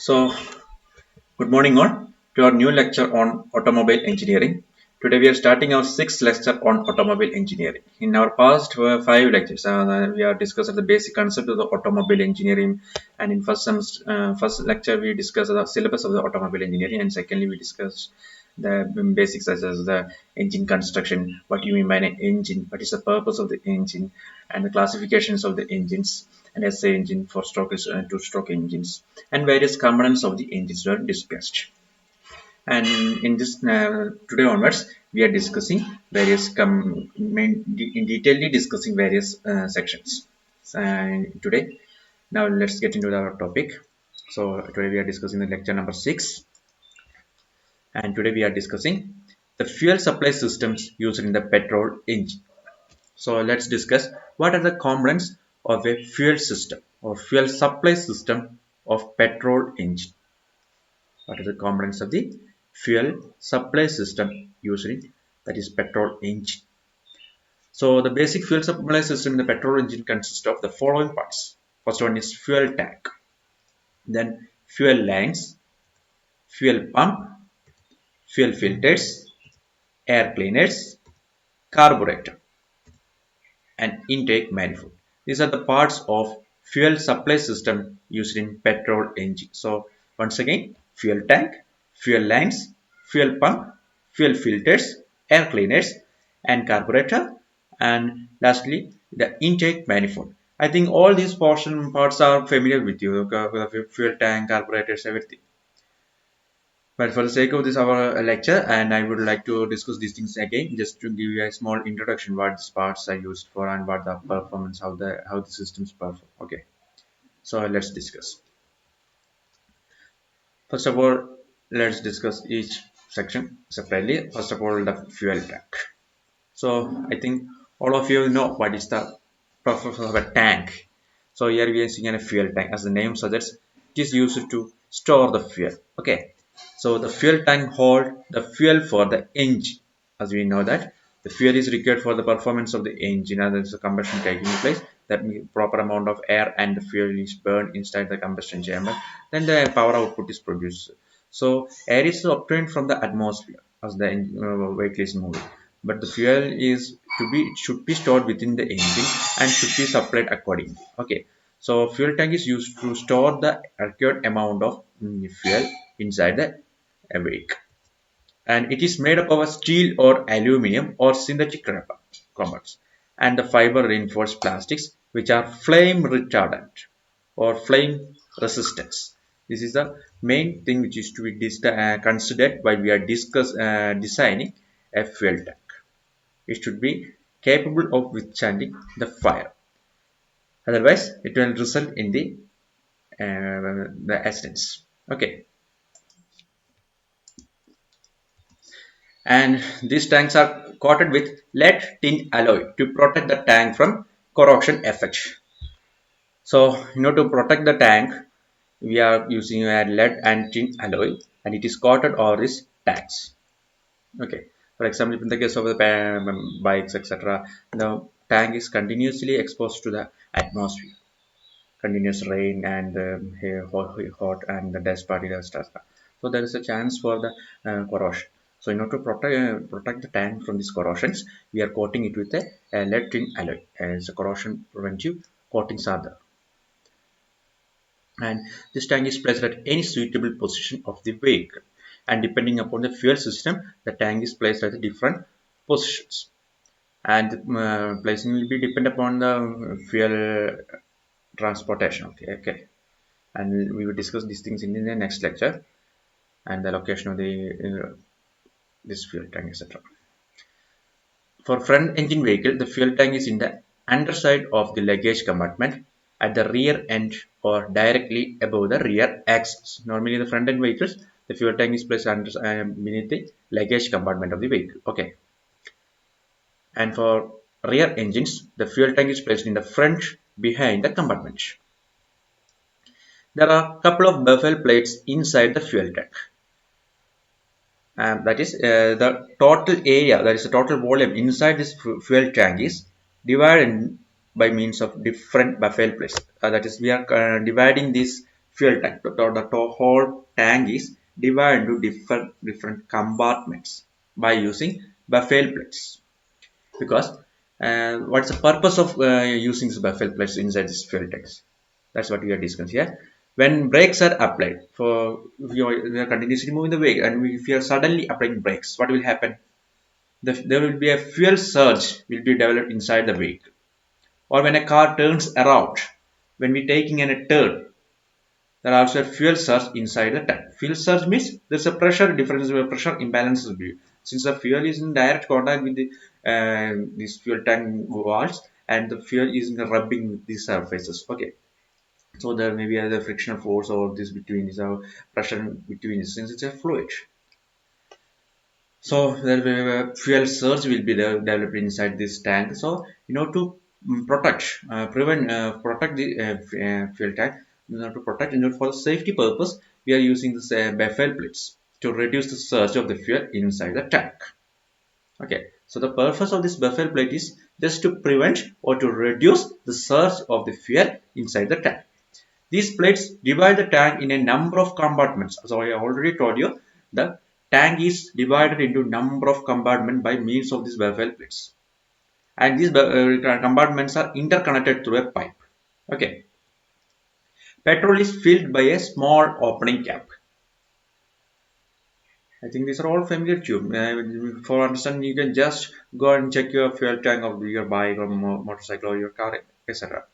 So, good morning all to our new lecture on automobile engineering. Today we are starting our sixth lecture on automobile engineering. In our past five lectures, we are discussing the basic concept of the automobile engineering, and in first lecture we discussed the syllabus of the automobile engineering, and secondly we discussed the basics such as the engine construction, what you mean by an engine, what is the purpose of the engine, and the classifications of the engines, and SA engine, four-stroke, two-stroke engines, and various components of the engines were discussed. And in this today onwards, we are discussing various in detailedly discussing various sections. Today, now let's get into our topic. So today we are discussing the lecture number 6, and today we are discussing the fuel supply systems used in the petrol engine. So let's discuss what are the components of a fuel system or fuel supply system of petrol engine. What are the components of the fuel supply system used in that is petrol engine. So the basic fuel supply system in the petrol engine consists of the following parts. First one is fuel tank, then fuel lines, fuel pump, fuel filters, air cleaners, carburetor, and intake manifold. These are the parts of fuel supply system used in petrol engine. So once again, fuel tank, fuel lines, fuel pump, fuel filters, air cleaners, and carburetor, and lastly the intake manifold. I think all these parts are familiar with you. Fuel tank, carburetors, everything. But for the sake of this our lecture, and I would like to discuss these things again, just to give you a small introduction what these parts are used for and what the performance, how the systems perform. Okay, so let's discuss. First of all, let's discuss each section separately. First of all, the fuel tank. So I think all of you know what is the purpose of a tank. So here we are seeing a fuel tank. As the name suggests, it is used to store the fuel. Okay. So the fuel tank hold the fuel for the engine. As we know that the fuel is required for the performance of the engine, and there is a combustion taking place. That means proper amount of air and the fuel is burned inside the combustion chamber. Then the power output is produced. So air is obtained from the atmosphere as the vehicle is moving, but the fuel is to be it should be stored within the engine and should be supplied accordingly. Okay, so fuel tank is used to store the required amount of fuel inside the vehicle, and it is made up of a steel or aluminum or synthetic rubber compounds and the fiber reinforced plastics which are flame retardant or flame resistance. This is the main thing which is to be considered while we are designing a fuel tank. It should be capable of withstanding the fire. Otherwise, it will result in the accidents. Okay, and these tanks are coated with lead tin alloy to protect the tank from corrosion effects. So, to protect the tank, we are using a lead and tin alloy, and it is coated over these tanks. Okay, for example, in the case of the bikes, etc., the tank is continuously exposed to the atmosphere, continuous rain and hot and the dust particles, etc. So there is a chance for the corrosion. So in order to protect the tank from these corrosions, we are coating it with a lead tin alloy as a corrosion preventive coatings are there. And this tank is placed at any suitable position of the vehicle, and depending upon the fuel system, the tank is placed at different positions, and placing will be depend upon the fuel transportation. Okay, and we will discuss these things in the next lecture, and the location of the this fuel tank, etc. For front engine vehicle, the fuel tank is in the underside of the luggage compartment at the rear end or directly above the rear axis. Normally, the front end vehicles, the fuel tank is placed under beneath the luggage compartment of the vehicle. Okay, and for rear engines, the fuel tank is placed in the front behind the compartment. There are a couple of bevel plates inside the fuel tank. That is the total area, that is the total volume inside this fuel tank is divided by means of different bevel plates. That is, we are dividing this fuel tank. The whole tank is divided into different compartments by using buffet plates. Because what's the purpose of using this buffet plates inside this fuel tanks? That's what we are discussing here. When brakes are applied, for if you are continuously moving the vehicle and if you are suddenly applying brakes, what will happen? There will be a fuel surge will be developed inside the vehicle. Or when a car turns around, when we taking a turn, there are also a fuel surge inside the tank. Fuel surge means there's a pressure difference, where pressure imbalance will be. Since the fuel is in direct contact with the this fuel tank walls and the fuel is rubbing with these surfaces. Okay, so there may be either frictional force or this between is a pressure between since it's a fluid. So there will be a fuel surge will be developed inside this tank. So in order to protect the fuel tank, in order to protect, in order for safety purpose, we are using this buffet plates to reduce the surge of the fuel inside the tank. Okay, so the purpose of this buffet plate is just to prevent or to reduce the surge of the fuel inside the tank. These plates divide the tank in a number of compartments. So I already told you the tank is divided into number of compartments by means of these buffet plates. And these compartments are interconnected through a pipe. Okay. Petrol is filled by a small opening cap. I think these are all familiar to you. For understanding, you can just go and check your fuel tank of your bike or motorcycle or your car, etc.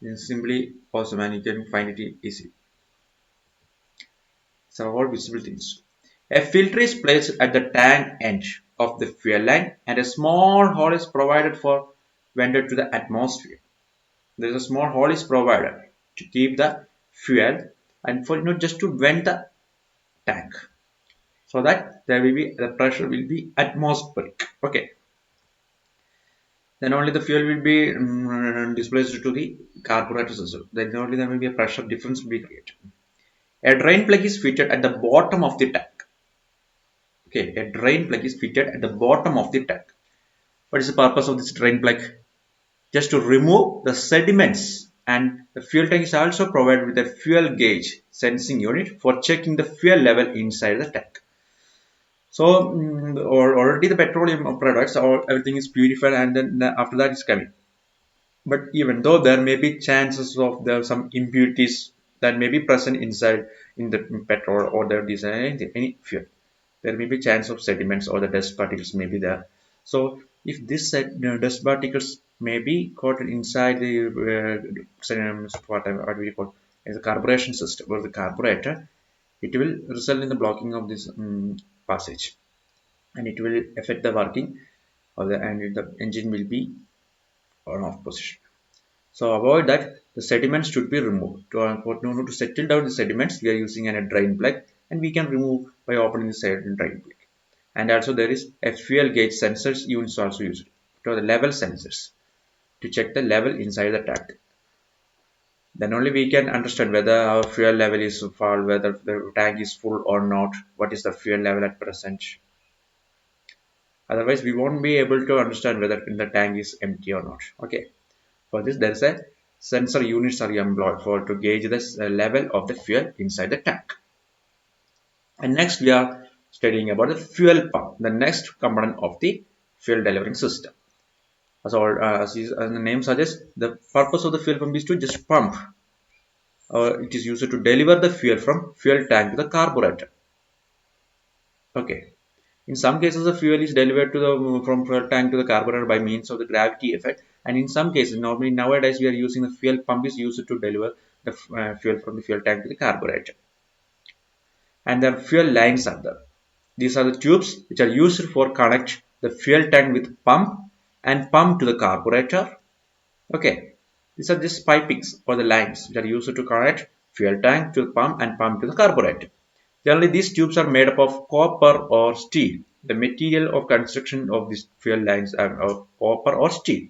It's simply awesome and you can find it easy. So all visible things. A filter is placed at the tank end of the fuel line and a small hole is provided for vented to the atmosphere. There is a small hole is provided to keep the fuel and for just to vent the tank so that there will be the pressure will be atmospheric. Okay. Then only the fuel will be displaced to the carburetor system. Then only there will be a pressure difference will be created. A drain plug is fitted at the bottom of the tank. Okay, a drain plug is fitted at the bottom of the tank. What is the purpose of this drain plug? Just to remove the sediments, and the fuel tank is also provided with a fuel gauge sensing unit for checking the fuel level inside the tank. So already the petroleum products or everything is purified and then after that is coming. But even though there may be chances of there some impurities that may be present inside in the petrol or the design any fuel, there may be chance of sediments or the dust particles may be there. So if this dust particles may be caught inside the what we call as a carburation system or the carburetor, it will result in the blocking of this passage and it will affect the working of the and the engine will be on off position. So avoid that the sediments should be removed. To settle down the sediments, we are using a drain plug and we can remove by opening the drain plug. And also there is a fuel gauge sensors units also used to the level sensors to check the level inside the tank. Then only we can understand whether our fuel level is full, whether the tank is full or not, what is the fuel level at present. Otherwise, we won't be able to understand whether the tank is empty or not. Okay. For this, there is a sensor units are employed for to gauge the level of the fuel inside the tank. And next, we are studying about the fuel pump, the next component of the fuel delivering system. As the name suggests, the purpose of the fuel pump is to just pump. It is used to deliver the fuel from fuel tank to the carburetor. Okay. In some cases, the fuel is delivered to the from fuel tank to the carburetor by means of the gravity effect, and in some cases, normally nowadays we are using the fuel pump is used to deliver the fuel from the fuel tank to the carburetor. And the fuel lines are there. These are the tubes which are used for connect the fuel tank with pump and pump to the carburetor. Okay, these are just pipings or the lines which are used to connect fuel tank to the pump and pump to the carburetor. Generally, these tubes are made up of copper or steel. The material of construction of these fuel lines are of copper or steel.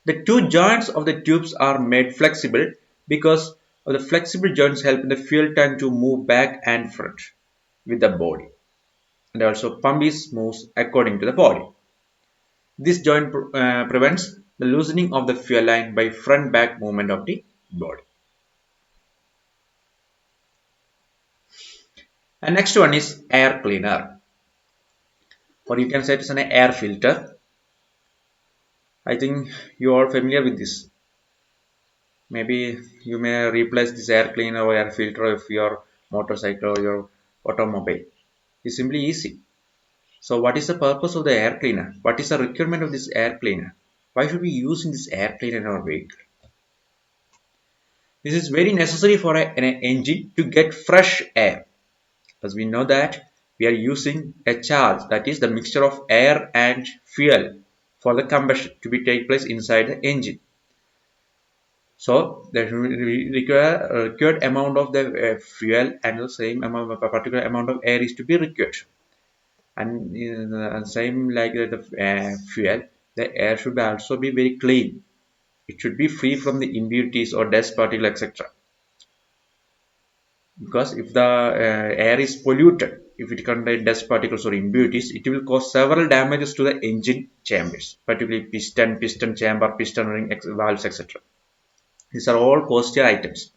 The two joints of the tubes are made flexible because of the flexible joints help the fuel tank to move back and front with the body. And also pump is moves according to the body. This joint prevents the loosening of the fuel line by front-back movement of the body. And next one is air cleaner, or you can say it's an air filter. I think you are familiar with this. Maybe you may replace this air cleaner or air filter of your motorcycle or your automobile. It's simply easy. So what is the purpose of the air cleaner? What is the requirement of this air cleaner? Why should we using this air cleaner in our vehicle? This is very necessary for an engine to get fresh air. As we know that we are using a charge, that is the mixture of air and fuel, for the combustion to be take place inside the engine. So there will require a required amount of the fuel, and the same amount of a particular amount of air is to be required. And same like the fuel, the air should also be very clean. It should be free from the impurities or dust particles, etc. Because if the air is polluted, if it contains dust particles or impurities, it will cause several damages to the engine chambers, particularly piston chamber, piston ring, valves, etc. These are all costly items.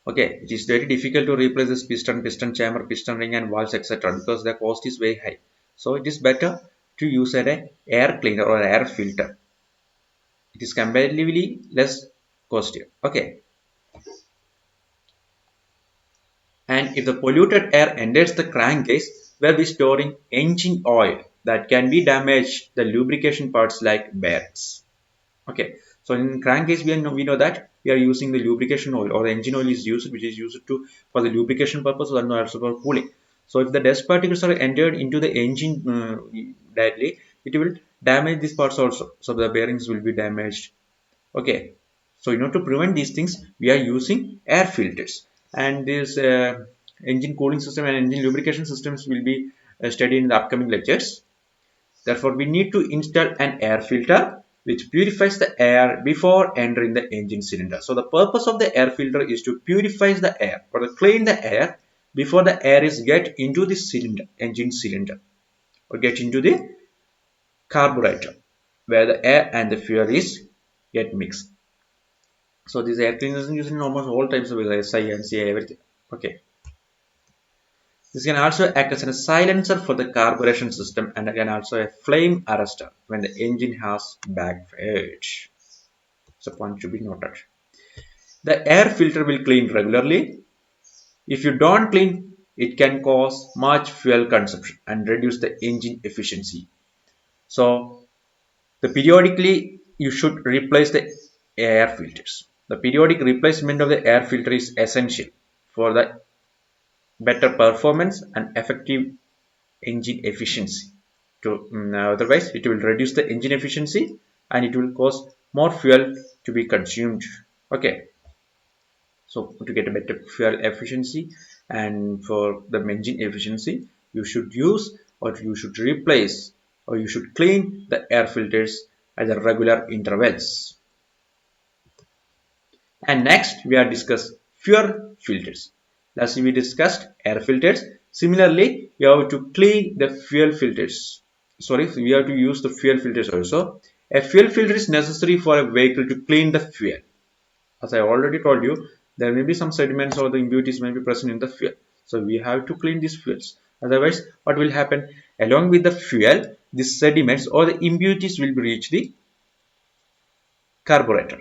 Okay, it is very difficult to replace this piston chamber, piston ring, and valves, etc. because the cost is very high. So it is better to use an air cleaner or air filter. It is comparatively less costly. Okay, and if the polluted air enters the crankcase where we storing engine oil, that can be damaged the lubrication parts like bearings. Okay, so in crankcase we know that we are using the lubrication oil, or the engine oil is used, which is used to for the lubrication purpose and also for cooling. So if the dust particles are entered into the engine directly, it will damage these parts also. So the bearings will be damaged. Okay, so in order to prevent these things, we are using air filters, and this engine cooling system and engine lubrication systems will be studied in the upcoming lectures. Therefore, we need to install an air filter which purifies the air before entering the engine cylinder. So the purpose of the air filter is to purify the air or to clean the air before the air is get into the cylinder, engine cylinder, or get into the carburetor where the air and the fuel is get mixed. So this air cleaner is used in almost all types of SI and CI, everything. Okay. This can also act as a silencer for the carburation system, and again also a flame arrestor when the engine has backfired. It's a point to be noted. The air filter will clean regularly. If you don't clean, it can cause much fuel consumption and reduce the engine efficiency. So the periodically you should replace the air filters. The periodic replacement of the air filter is essential for the better performance and effective engine efficiency. Otherwise, it will reduce the engine efficiency and it will cause more fuel to be consumed. Okay, so to get a better fuel efficiency and for the engine efficiency, you should use or you should replace or you should clean the air filters at the regular intervals. And next, we are discuss fuel filters. Last we discussed air filters. Similarly, we have to clean the fuel filters. Sorry, we have to use the fuel filters also. A fuel filter is necessary for a vehicle to clean the fuel. As I already told you, there may be some sediments or the impurities may be present in the fuel. So we have to clean these fuels. Otherwise, what will happen? Along with the fuel, these sediments or the impurities will reach the carburetor.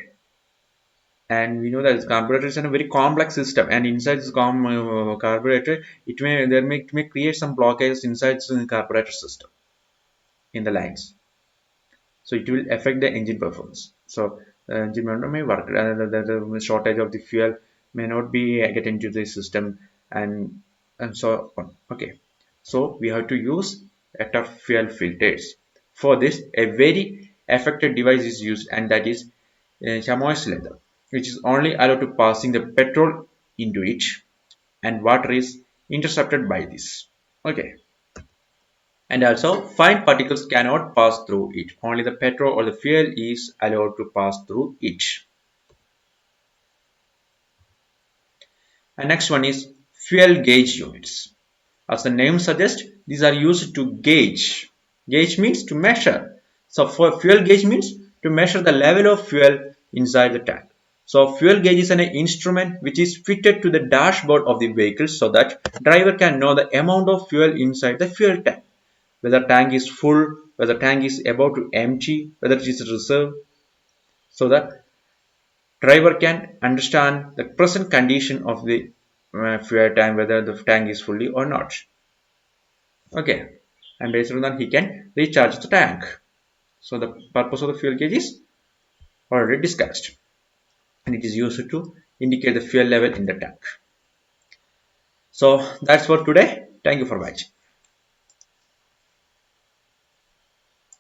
And we know that carburetor is a very complex system, and inside this carburetor it may create some blockages inside the carburetor system in the lines, so it will affect the engine performance. So the engine may work, the shortage of the fuel may not be get into the system, and so on. Okay, so we have to use better fuel filters. For this, a very effective device is used, and that is chamois leather, which is only allowed to passing the petrol into it, and water is intercepted by this. Okay, and also fine particles cannot pass through it. Only the petrol or the fuel is allowed to pass through it. And next one is fuel gauge units. As the name suggests, these are used to gauge. Gauge means to measure. So for fuel gauge means to measure the level of fuel inside the tank. So fuel gauge is an instrument which is fitted to the dashboard of the vehicle so that driver can know the amount of fuel inside the fuel tank, whether tank is full, whether tank is about to empty, whether it is reserved, so that driver can understand the present condition of the fuel tank, whether the tank is fully or not. Okay, and based on that he can recharge the tank. So the purpose of the fuel gauge is already discussed, and it is used to indicate the fuel level in the tank. So that's for today. Thank you for watching.